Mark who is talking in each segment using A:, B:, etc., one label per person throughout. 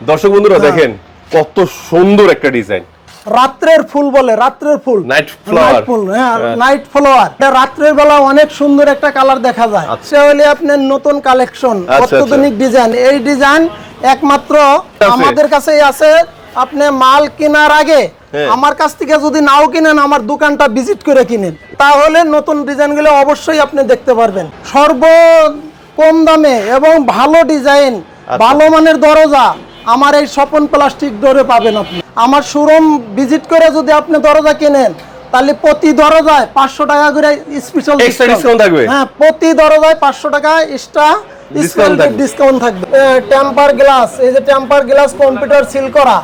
A: দর্শক বন্ধুরা দেখেন কত সুন্দর একটা ডিজাইন।
B: রাত্রের ফুল বলে, রাত্রের ফুল,
A: নাইট ফ্লাওয়ার।
B: হ্যাঁ, নাইট ফ্লাওয়ার। এটা রাত্রের বেলা অনেক সুন্দর একটা কালার দেখা যায়। সে হলে আপনার নতুন কালেকশন, অত্যাধুনিক ডিজাইন। এই ডিজাইন একমাত্র আমাদের কাছেই আছে। আপনি মাল কেনার আগে আমার কাছ থেকে যদি নাও কিনেন, আমার দোকানটা ভিজিট করে কিনেন, তাহলে নতুন ডিজাইনগুলো অবশ্যই আপনি দেখতে পারবেন। সর্ব কম দামে এবং ভালো ডিজাইন, ভালো মানের দরজা আমার এই স্বপন প্লাস্টিক ডোরে পাবেন। আপনি আমার শোরুম ভিজিট করে যদি আপনি দরজা কিনেন, তাহলে প্রতি দরজায় 500 টাকা করে স্পেশাল
A: ডিসকাউন্ট থাকবে।
B: হ্যাঁ, প্রতি দরজায় 500 টাকা এক্সট্রা ডিসকাউন্ট থাকবে। টেম্পার গ্লাস, এই যে টেম্পার গ্লাস কম্পিউটার সিল করা,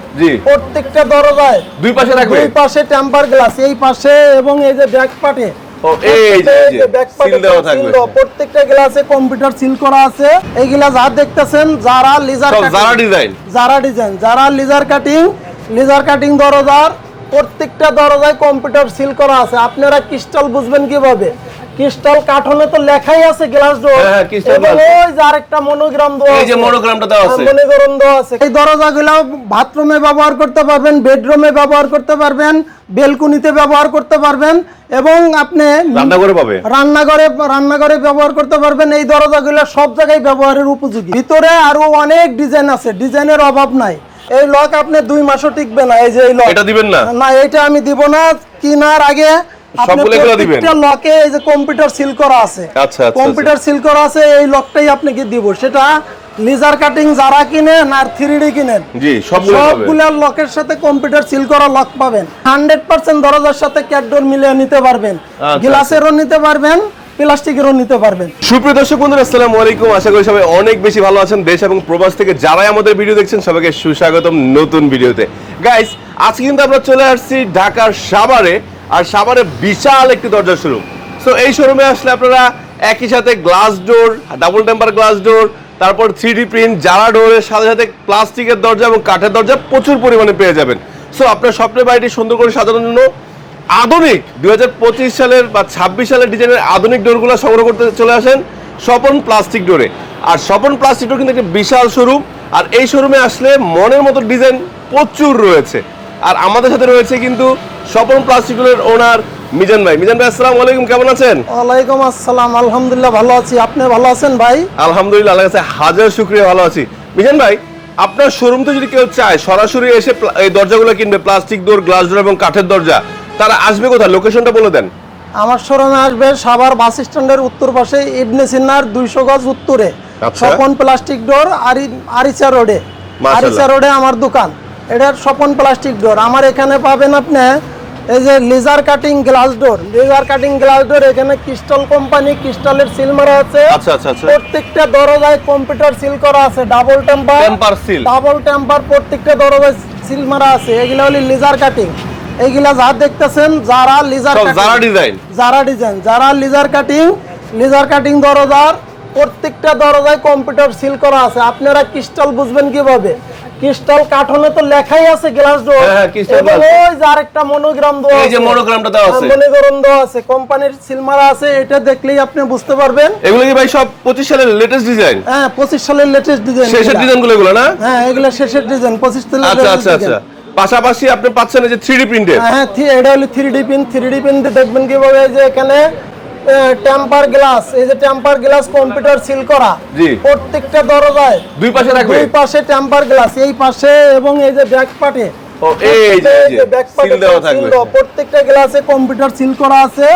B: প্রত্যেকটা দরজায়
A: দুই পাশে রাখবে।
B: দুই পাশে টেম্পার গ্লাস, এই পাশে এবং এই যে ব্যাক পার্টে প্রত্যেকটা গ্লাসে কম্পিউটার সিল করা আছে। এই গ্লাস যা দেখতেছেন যারা লেজার কাটিং দরজার, প্রত্যেকটা দরজায় কম্পিউটার সিল করা আছে। আপনারা ক্রিস্টাল বুঝবেন কিভাবে? ক্রিস্টাল কাঠনে তো লেখাই আছে গ্লাস ডোর, এবং ওই যে আরেকটা মনোগ্রাম দেওয়া আছে, এই যে মনোগ্রামটা দেওয়া আছে, মনোগ্রাম দেওয়া আছে। এই দরজাগুলো বাথরুমে ব্যবহার করতে পারবেন, বেডরুমে ব্যবহার করতে পারবেন, বেলকনিতে ব্যবহার করতে পারবেন, এবং আপনি রান্নাঘরে ব্যবহার করতে পারবেন। এই দরজাগুলো সব জায়গায় ব্যবহারের উপযোগী। ভিতরে আরো অনেক ডিজাইন আছে, ডিজাইনের অভাব নাই। এই লক আপনি 2 মাসও টিকবে না। এই যে এই লক, এটা দিবেন না? না, এটা আমি দিব না। কেনার আগে লকে এই যে কম্পিউটার সিল করা আছে, কম্পিউটার সিল করা আছে, এই লকটাই আপনাকে দিব। সেটা লেজার কাটিং যারা কিনেন আর 3D কিনেন, সবগুলো লকের সাথে কম্পিউটার সিল করা লক পাবেন। 100% দরজার সাথে ক্যাটডোর মিলিয়ে নিতে পারবেন, গ্লাসেরও নিতে পারবেন, প্লাস্টিকেরও নিতে পারবেন।
A: সুপ্রিয় দর্শক বন্ধুরা, আসসালামু আলাইকুম। আশা করি সবাই অনেক বেশি ভালো আছেন। দেশ এবং প্রবাস থেকে যারাই আমাদের ভিডিও দেখছেন, সবাইকে সুস্বাগতম নতুন ভিডিওতে। গাইস, আজকে কিন্তু আমরা চলে আসছি ঢাকার সাভারে, আর সাভারে বিশাল একটি দরজা শোরুম। সো এই শোরুমে আসলে আপনারা একই সাথে glass door, double temper glass ডোর, তারপর 3D প্রিন্ট, জারা ডোরের সাথে সাথে প্লাস্টিকের দরজা এবং কাঠের দরজা প্রচুর পরিমাণে পেয়ে যাবেন। সো আপনার স্বপ্নের বাড়িটি সুন্দর করে সাজানোর জন্য আধুনিক 2025 সালের বা 26 সালের ডিজাইনের আধুনিক ডোরগুলো সংগ্রহ করতে চলে আসেন স্বপন প্লাস্টিক ডোরে। আর স্বপন প্লাস্টিক ডোর কিন্তু একটা বিশাল শোরুম, আর এই শোরুমে আসলে মনের মতো ডিজাইন প্রচুর রয়েছে। আর আমাদের সাথে রয়েছে কিন্তু স্বপন প্লাস্টিক ডোরের ওনার মিজান ভাই। মিজান ভাই, আসসালামু আলাইকুম, কেমন আছেন?
B: ওয়ালাইকুম আসসালাম, আলহামদুলিল্লাহ ভালো আছি। আপনি ভালো আছেন ভাই?
A: আলহামদুলিল্লাহ, আল্লাহর কাছে হাজার শুকরিয়া, ভালো আছি। মিজান ভাই, আপনার শোরুম তো যদি কেউ চায় সরাসরি এসে এই দরজাগুলো কিনবে, প্লাস্টিক ডোর, গ্লাস ডোর এবং কাঠের দরজা, তারা আসবে কোথায়? লোকেশনটা বলে দেন।
B: আমার শোরুমে আসবে সাভার বাস স্ট্যান্ডের উত্তর পাশে, ইবনে সিনার 200 গজ উত্তরে, স্বপন প্লাস্টিক ডোর, আরিচা রোডে। আরিচা রোডে আমার দোকান। এটা স্বপন প্লাস্টিক ডোর। আমার এখানে পাবেন আপনি এই যে laser cutting glass door, laser cutting glass door. এখানে ক্রিস্টাল কোম্পানি, ক্রিস্টালের সিল মারা আছে। প্রত্যেকটা দরজায় কম্পিউটার সিল করা আছে, ডাবল টেম্পার প্রত্যেকটা দরজায় সিল মারা আছে। এগুলা হলো লেজার কাটিং। এইগুলা যা দেখতেছেন যারা লেজার কাটিং দরজার, প্রত্যেকটা দরজায় কম্পিউটার সিল করা আছে। আপনারা ক্রিস্টাল বুঝবেন কিভাবে? ক্রিস্টাল কাঠনে তো লেখাই আছে গ্লাস ডোর, এবং ওই যে আরেকটা মনোগ্রাম দেওয়া আছে, এই যে মনোগ্রামটা দেওয়া আছে, মনোগ্রাম দেওয়া আছে, কোম্পানির সিল মারা আছে। এটা দেখলেই আপনি বুঝতে পারবেন।
A: এগুলো কি ভাই সব 25 সালের লেটেস্ট ডিজাইন?
B: হ্যাঁ, 25 সালের লেটেস্ট ডিজাইন।
A: শেষের ডিজাইনগুলো এগুলো না?
B: হ্যাঁ, এগুলো শেষের ডিজাইন, 25 সালের।
A: আচ্ছা। পাশাপাশি আপনি পাচ্ছেন এই যে 3D প্রিন্টের।
B: হ্যাঁ, এটা হলো 3D প্রিন্ট। 3D প্রিন্ট দেখবেন কিভাবে? এই যে এখানে টেম্পার গ্লাস, এই যে টেম্পার গ্লাস কম্পিউটার সিল করা, প্রত্যেকটা দরজায়
A: দুই পাশে রাখবে,
B: দুই পাশে টেম্পার গ্লাস, এই পাশে এবং এই যে ব্যাক পার্টে, প্রত্যেকটা গ্লাসে কম্পিউটার সিল করা আছে।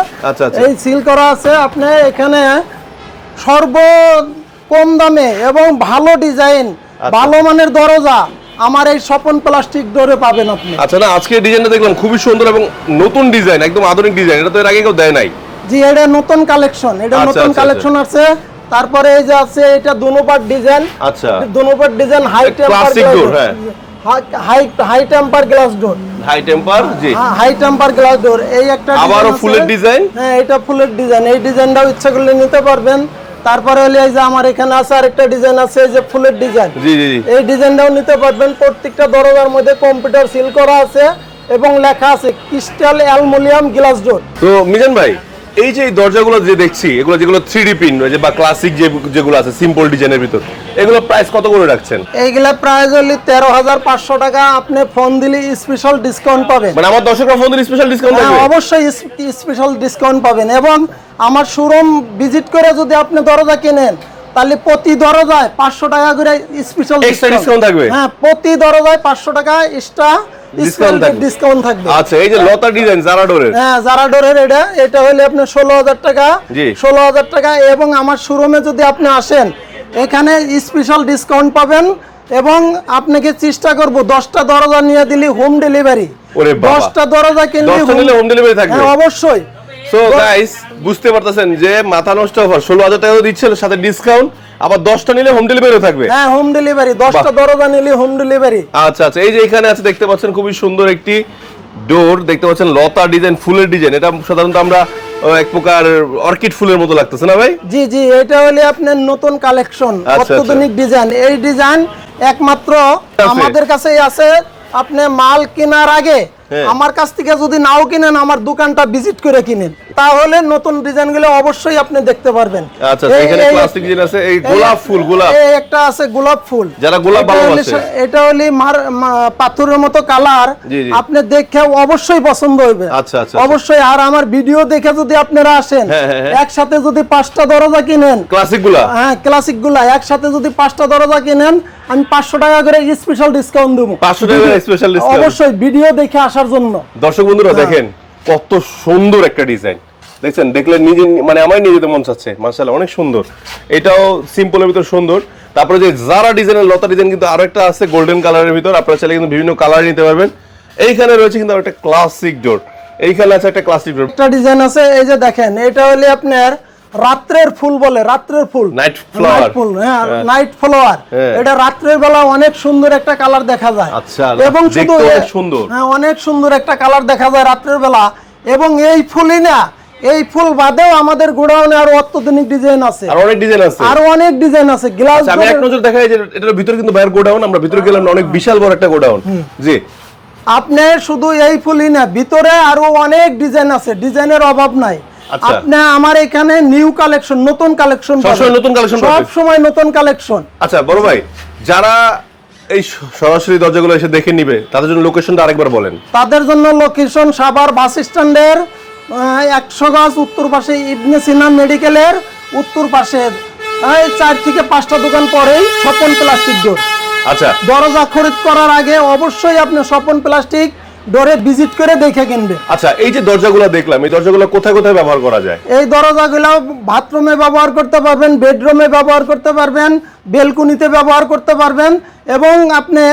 B: এই সিল করা আছে। আপনি এখানে সর্ব কম দামে এবং ভালো ডিজাইন, ভালো মানের দরজা আমার এই স্বপন প্লাস্টিক ডোরে পাবেন আপনি।
A: আচ্ছা, না আজকে ডিজাইনটা দেখলাম খুবই সুন্দর এবং নতুন ডিজাইন, একদম আধুনিক ডিজাইন। এটা তো এর আগে কেউ দেয় নাই।
B: জি, এটা নতুন কালেকশন। এটা নতুন কালেকশন আছে। তারপরে এই যে আছে এটা দুনোপাট ডিজাইন।
A: আচ্ছা,
B: দুনোপাট design, high temper door, high temper glass door,
A: high temper. জি,
B: হাই টেম্পার গ্লাস ডোর। এই একটা
A: আবারও ফুলের ডিজাইন।
B: হ্যাঁ, এটা ফুলের ডিজাইন। এই ডিজাইনটাও ইচ্ছা করলে নিতে পারবেন। তারপরে হলো এই যে আমার এখানে আছে আরেকটা ডিজাইন আছে, এই যে ফুলের ডিজাইন।
A: জি,
B: এই ডিজাইনটাও নিতে পারবেন। প্রত্যেকটা দরজার মধ্যে কম্পিউটার সিল করা আছে এবং লেখা আছে ক্রিস্টাল অ্যালুমিনিয়াম গ্লাস ডোর।
A: তো মিজান ভাই, এই যে দরজাগুলো যে দেখছি এগুলো যেগুলো 3D প্রিন্ট বা ক্লাসিক যেগুলো আছে সিম্পল ডিজাইনের ভিতর, এগুলো প্রাইস কত করে রাখছেন?
B: এইগুলা প্রাইস হলো 13,500 টাকা। আপনি ফোন দিলে স্পেশাল ডিসকাউন্ট পাবেন।
A: মানে আমার দর্শকরা ফোন দিলে স্পেশাল ডিসকাউন্ট থাকবে?
B: অবশ্যই স্পেশাল ডিসকাউন্ট পাবেন। এবং আমার শোরুম ভিজিট করে যদি আপনি দরজা কিনেন তাহলে প্রতি দরজায় 500 টাকা করে স্পেশাল
A: ডিসকাউন্ট থাকবে।
B: হ্যাঁ, প্রতি দরজায় 500 টাকা এক্সট্রা ডিসকাউন্ট থাকবে।
A: আচ্ছা, এই যে লতা ডিজাইন জারা ডোরের,
B: হ্যাঁ জারা ডোরের এটা হলে আপনি 16,000 টাকা।
A: জি
B: 16,000 টাকা। এবং আমার শোরুমে যদি আপনি আসেন এখানে স্পেশাল ডিসকাউন্ট পাবেন। এবং আপনাকে চেষ্টা করব 10টা দরজা নিয়ে দিলে হোম ডেলিভারি।
A: ওরে বাবা,
B: 10টা দরজা কিনলে
A: হোম ডেলিভারি থাকবে?
B: হ্যাঁ অবশ্যই।
A: সো গাইস, বুঝতে পারতেছেন যে মাথা নষ্ট অফার, 16,000 টাকা দিচ্ছেন সাথে ডিসকাউন্ট, আবার 10টা নিলে হোম ডেলিভারিও থাকবে।
B: হ্যাঁ হোম ডেলিভারি, 10টা দরজা নিলে হোম ডেলিভারি।
A: আচ্ছা আচ্ছা, এই যে এখানে আছে দেখতে পাচ্ছেন খুবই সুন্দর একটি ডোর দেখতে পাচ্ছেন, লতা ডিজাইন, ফুলের ডিজাইন। এটা সাধারণত আমরা এক প্রকার অর্কিড ফুলের মতো লাগতেছে না ভাই?
B: জি জি, এটা হলে আপনার নতুন কালেকশন, অত্যাধুনিক ডিজাইন। এই ডিজাইন একমাত্র আমাদের কাছেই আছে। আপনি মাল কেনার আগে আমার কাছ থেকে যদি নাও কিনেন, আমার দোকানটা ভিজিট করে কিনেন, তাহলে নতুন ডিজাইনগুলো অবশ্যই আপনি দেখতে পারবেন।
A: আচ্ছা, এখানে প্লাস্টিক ডিজাইন আছে, এই গোলাপ ফুল, গোলাপ
B: এই একটা আছে গোলাপ ফুল,
A: যারা গোলাপ ভালোবাসে।
B: এটা হলি পাথরের মতো কালার, আপনি দেখে অবশ্যই পছন্দ হবে।
A: আচ্ছা আচ্ছা,
B: অবশ্যই। আর আমার ভিডিও দেখে যদি আপনারা আসেন, একসাথে যদি 5টা দরজা কিনেন, ক্লাসিকগুলা, হ্যাঁ ক্লাসিকগুলা একসাথে যদি 5টা দরজা কিনেন, আমি 500 টাকা করে স্পেশাল ডিসকাউন্ট দেব। 500 টাকা স্পেশাল ডিসকাউন্ট অবশ্যই, ভিডিও দেখে আসার জন্য।
A: দর্শক বন্ধুরা দেখেন কত সুন্দর একটা ডিজাইন, দেখছেন? দেখলে নিজে মানে আমার নিজেতে মন চাচ্ছে। মাশাআল্লাহ, অনেক সুন্দর। এটাও সিম্পলের ভিতর সুন্দর। তারপরে যে জারা ডিজাইনের লতা ডিজাইন কিন্তু আরো একটা আছে গোল্ডেন কালারের ভিতর, আপনারা চাইলে কিন্তু বিভিন্ন কালার নিতে পারবেন। এইখানে রয়েছে কিন্তু একটা ক্লাসিক ডোর, এইখানে আছে একটা ক্লাসিক ডোর, একটা
B: ডিজাইন আছে। এই যে দেখেন, এটা হলে আপনার রাত্রের ফুল বলে, রাত্রের ফুল,
A: নাইট ফ্লাওয়ার।
B: হ্যাঁ নাইট ফ্লাওয়ার। এটা রাত্রের বেলা অনেক সুন্দর একটা কালার দেখা যায়।
A: আচ্ছা,
B: এবং শুধু
A: অনেক সুন্দর,
B: হ্যাঁ অনেক সুন্দর একটা কালার দেখা যায় রাত্রের বেলা। এবং এই ফুলই না, এই ফুল বাদেও আমাদের গোডাউনে আরো অত্যাধুনিক ডিজাইন আছে,
A: আর অনেক ডিজাইন আছে,
B: আরো অনেক ডিজাইন আছে। গ্লাস,
A: আমি এক নজর দেখাই যে এটার ভিতরে কিন্তু বাইরে গোডাউন, আমরা ভিতরে গেলাম অনেক বিশাল বড় একটা গোডাউন। জি,
B: আপনি শুধু এই ফুলই না, ভিতরে আরো অনেক ডিজাইন আছে, ডিজাইনের অভাব নাই। আপনি আমার এখানে নিউ কালেকশন, নতুন কালেকশন,
A: সবসময় নতুন কালেকশন,
B: সব সময় নতুন কালেকশন।
A: আচ্ছা বড় ভাই, যারা এই সরাসরি দরজাগুলো এসে দেখে নিবে তাদের জন্য লোকেশনটা আরেকবার বলেন।
B: তাদের জন্য লোকেশন সাভার বাস স্ট্যান্ডের 100 গজ উত্তর পাশে, ইবনে সিনা মেডিকেলের উত্তর পাশে, 4 থেকে 5টা দোকান পরেই স্বপন প্লাস্টিক ডোর।
A: আচ্ছা,
B: দরজা খরিদ করার আগে অবশ্যই আপনি স্বপন প্লাস্টিক ডোরে ভিজিট করে দেখে কিনবে।
A: আচ্ছা, এই যে দরজাগুলো দেখলাম, এই দরজাগুলো কোথায় কোথায় ব্যবহার করা যায়?
B: এই দরজাগুলো বাথরুমে ব্যবহার করতে পারবেন, বেডরুমে ব্যবহার করতে পারবেন, বেলকনিতে ব্যবহার করতে পারবেন, এবং আপনি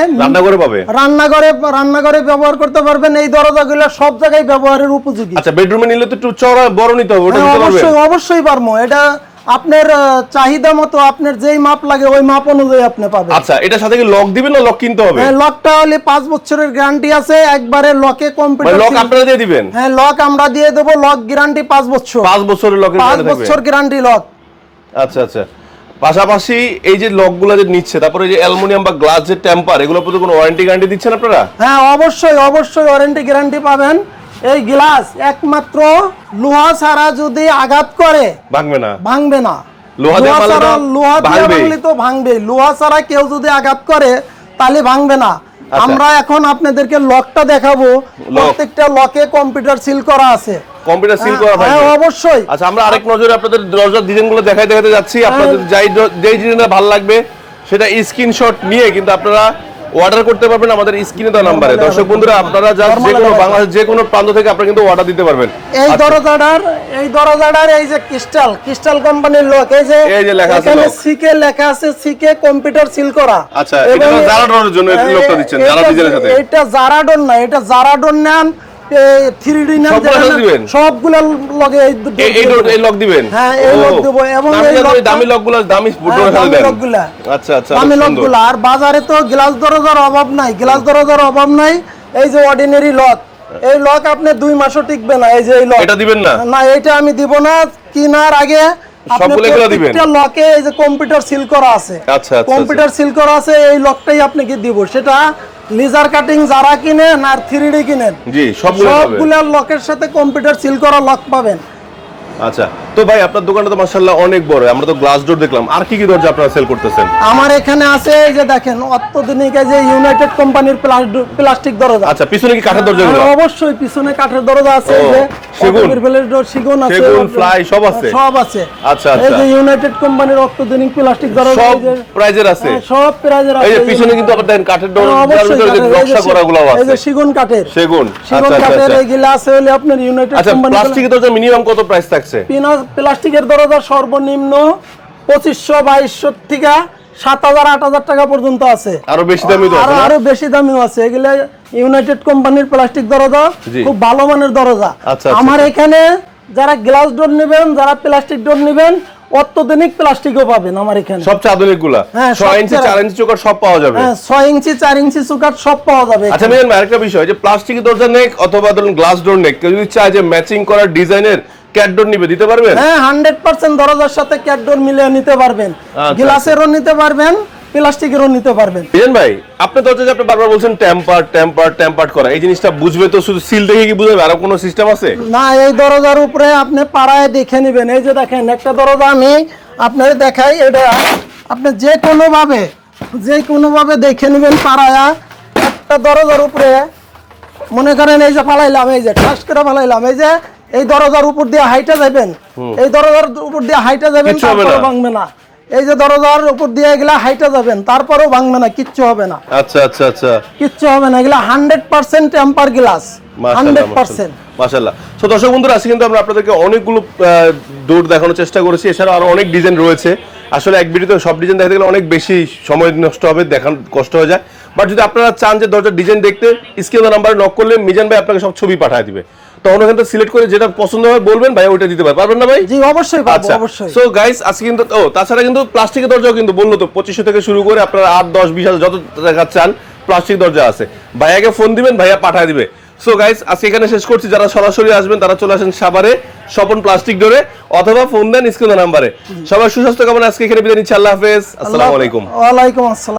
B: রান্নাঘরে ব্যবহার করতে পারবেন। এই দরজাগুলো সব জায়গায় ব্যবহারের উপযোগী।
A: আচ্ছা, বেডরুমে নিলে তো একটু চওড়া বড় নিতে হবে, ওটা নিতে পারবেন?
B: অবশ্যই পারবো। এটা আপনার চাহিদা মতো, আপনার যেই মাপ লাগে ওই মাপ অনুযায়ী আপনি পাবেন।
A: আচ্ছা, এটার সাথে কি লক দিবেন না লক কিনতে হবে?
B: হ্যাঁ, লকটা হলে 5 বছরের গ্যারান্টি আছে। একবারে লকে কম্পিউটার,
A: লক আপনারা দিয়ে দিবেন?
B: হ্যাঁ, লক আমরা দিয়ে দেব। লক গ্যারান্টি 5 বছর।
A: 5 বছরের লকের গ্যারান্টি থাকবে?
B: 5 বছর গ্যারান্টি লক।
A: আচ্ছা আচ্ছা, পাশাপাশি এই যে লকগুলো যে নিচ্ছে, তারপরে যে অ্যালুমিনিয়াম বা গ্লাস যে টেম্পার, এগুলোর প্রতি কোনো ওয়ারেন্টি গ্যারান্টি দিচ্ছেন আপনারা?
B: হ্যাঁ অবশ্যই ওয়ারেন্টি গ্যারান্টি পাবেন। এই গ্লাস একমাত্র লোহা ছাড়া যদি আঘাত করে ভাঙবে না। লোহা ভাঙলে তো ভাঙবে, লোহা ছাড়া কেউ যদি আঘাত করে তাহলে ভাঙবে না। আমরা এখন আপনাদেরকে লকটা দেখাবো। প্রত্যেকটা লকে কম্পিউটার সিল করা আছে।
A: কম্পিউটার সিল করা থাকবে?
B: হ্যাঁ অবশ্যই।
A: আচ্ছা, আমরা আরেক নজরে আপনাদের দরজার ডিজাইনগুলো দেখাতে যাচ্ছি। আপনাদের যেই ডিজাইনটা ভালো লাগবে সেটা স্ক্রিনশট নিয়ে কিন্তু আপনারা অর্ডার করতে পারবেন আমাদের স্ক্রিনে দেওয়া নম্বরে। দর্শক বন্ধুরা, আপনারা যে কোনো বাংলাদেশ যে কোনো প্রান্ত থেকে আপনারা কিন্তু অর্ডার দিতে পারবেন।
B: এই দরজাটার এই যে ক্রিস্টাল কোম্পানির লক, এই যে লেখা আছে, সিকে লেখা আছে, সিকে কম্পিউটার সিল করা।
A: আচ্ছা, এটা জারা ডোরের জন্য এই লকটা দিচ্ছেন, জারা ডিজাইনের সাথে?
B: এটা জারা ডোর না, এটা জারা ডোর নেন, 3D নেন, সবগুলো লগে
A: এই লক দিবেন?
B: হ্যাঁ, এই লক দেব। এবং এই
A: দামি লকগুলো, দামি ডোরের সাথে দেন? আচ্ছা আচ্ছা,
B: দামি লকগুলো। আর বাজারে তো গ্লাস দরজার অভাব নাই, এই যে অর্ডিনারি লক, এই লক আপনি 2 মাসও টিকবে না। এই যে এই লক,
A: এটা দিবেন না?
B: না, এটা আমি দিব না। কেনার আগে
A: সবগুলো দিবেন।
B: একটা লকে এই যে কম্পিউটার সিল করা আছে।
A: আচ্ছা,
B: কম্পিউটার সিল করা আছে, এই লকটাই আপনাকে দিব। সেটা লেজার কাটিং যারা কিনেন আর 3D কিনেন,
A: জি, সবগুলো
B: লকের সাথে কম্পিউটার সিল করা লক পাবেন।
A: আচ্ছা, তো ভাই আপনার দোকানটা তো মাশাআল্লাহ অনেক বড়, আমরা তো গ্লাস ডোর দেখলাম, আর কি কি দরজা আপনারা সেল করতেছেন?
B: আমার এখানে আছে এই যে দেখেন অত্যাধুনিক এই যে ইউনাইটেড কোম্পানির প্লাস্টিক দরজা।
A: আচ্ছা, পিছনে কি কাঠের দরজাগুলো?
B: অবশ্যই পিছনে কাঠের দরজা আছে, এই যে
A: সেগুন,
B: সেগুন আছে,
A: সেগুন ফ্লাই সব আছে,
B: সব আছে।
A: আচ্ছা
B: এই
A: আচ্ছা,
B: যে ইউনাইটেড কোম্পানির অত্যাধুনিক প্লাস্টিক দরজা,
A: সব
B: এই যে
A: প্রাইজের আছে,
B: সব প্রাইজের আছে।
A: এই যে পিছনে কিন্তু আবার দেখেন কাঠের দরজার ভিতরে যে নকশা করাগুলো আছে,
B: এই যে সেগুন কাঠের,
A: সেগুন।
B: সেগুন
A: আচ্ছা
B: কাঠের
A: আচ্ছা,
B: এইগুলা আছে হলে আপনার ইউনাইটেড
A: আচ্ছা
B: কোম্পানি।
A: প্লাস্টিকের দরজা মিনিমাম কত প্রাইস থাকছে?
B: প্লাস্টিকের দরজা সর্বনিম্ন 2500-2200 থেকে 7000-8000 টাকা পর্যন্ত আছে।
A: আরো বেশি দামি তো আছে না?
B: আরো বেশি দামিও আছে। এগুলা ইউনাইটেড কোম্পানির প্লাস্টিক দরজা,
A: জি।
B: খুব ভালো মানের দরজা।
A: আচ্ছা,
B: আমার এখানে যারা গ্লাস ডোর নেবেন, যারা প্লাস্টিক ডোর নেবেন, অত্যাধুনিক প্লাস্টিকও পাবেন আমার এখানে।
A: সবচেয়ে আধুনিক গুলা,
B: হ্যাঁ,
A: 6 ইঞ্চি 4 ইঞ্চি চৌকাঠ সব পাওয়া যাবে।
B: হ্যাঁ, 6 ইঞ্চি 4 ইঞ্চি সুকাট সব পাওয়া যাবে।
A: আচ্ছা মিজান ভাই, আরেকটা বিষয়, যে প্লাস্টিকের দরজা নেক অথবা ধরুন গ্লাস ডোর নেক, কেউ যদি চায় যে ম্যাচিং করা ডিজাইনের ক্যাট ডোর নিবে, দিতে পারবেন?
B: হ্যাঁ, 100% দরজার সাথে ক্যাট ডোর মিলিয়ে নিতে পারবেন, গ্লাসেরও নিতে পারবেন, প্লাস্টিকেরও নিতে পারবেন।
A: মিজান ভাই, আপনি দরজা যে আপনি বারবার বলছেন টেম্পার করা, এই জিনিসটা বুঝবে তো শুধু সিল দেখে কি বুঝবে? আরো কোনো সিস্টেম আছে?
B: না, এই দরজার উপরে আপনি পাড়ায় দেখে নেবেন। এই যে দেখেন একটা দরজা আমি আপনাদের দেখাই, এটা আপনি যে কোনো ভাবে দেখে নেবেন পাড়ায়। একটা দরজার উপরে মনে করেন এই যে ফালাইলাম, এই যে ঠাস করে ফালাইলাম, এই যে এই দরজার উপর দিয়ে হাইটা যাবেন, এই দরজার উপর দিয়ে হাইটা যাবেন, তারপরে ভাঙবে না। এই যে দরজার উপর দিয়ে এগুলা হাইটা যাবেন, তারপরেও ভাঙবে না, কিচ্ছু হবে না।
A: আচ্ছা আচ্ছা আচ্ছা,
B: কিচ্ছু হবে না, এগুলা 100% টেম্পার গ্লাস, 100%।
A: মাশাআল্লাহ। সো দর্শক বন্ধুরা, আজকে কিন্তু আমরা আপনাদেরকে অনেকগুলো ডোর দেখানোর চেষ্টা করেছি, এছাড়া আরো অনেক ডিজাইন রয়েছে। আসলে এক ভিডিওতে সব ডিজাইন দেখাতে গেলে অনেক বেশি সময় নষ্ট হবে, দেখান কষ্ট হয়ে যায়। বাট যদি আপনারা চান যে দরজার ডিজাইন দেখতে, স্ক্রিনে নাম্বারে নক করলে মিজান ভাই আপনাকে সব ছবি পাঠিয়ে দিবে। তখন ওখান থেকে সিলেক্ট করে যেটা পছন্দ হয় বলবেন, ভাই ওইটা দিতে পারবেন না ভাই?
B: জি অবশ্যই পাবো,
A: আচ্ছা,
B: অবশ্যই।
A: সো গাইস আজকে কিন্তু তাছাড়া কিন্তু প্লাস্টিকের দরজাও কিন্তু বললো তো 2500 থেকে শুরু করে আপনারা 8, 10, 20 যত টাকা চান প্লাস্টিক দরজা আছে। ভাইয়াকে ফোন দিবেন, ভাইয়া পাঠিয়ে দিবে। সো গাইস আজকে এখানে শেষ করছি। যারা সরাসরি আসবেন তারা চলে আসেন সাভারে স্বপন প্লাস্টিক ডোরে, অথবা ফোন দেন স্ক্রিনে নাম্বারে। সবাই সুস্বাস্থ্য কামনা, আজকে এখানে বিদায় নিচ্ছি। আল্লাহ হাফেজ, আসসালামু আলাইকুম।
B: ওয়ালাইকুম আসসালাম।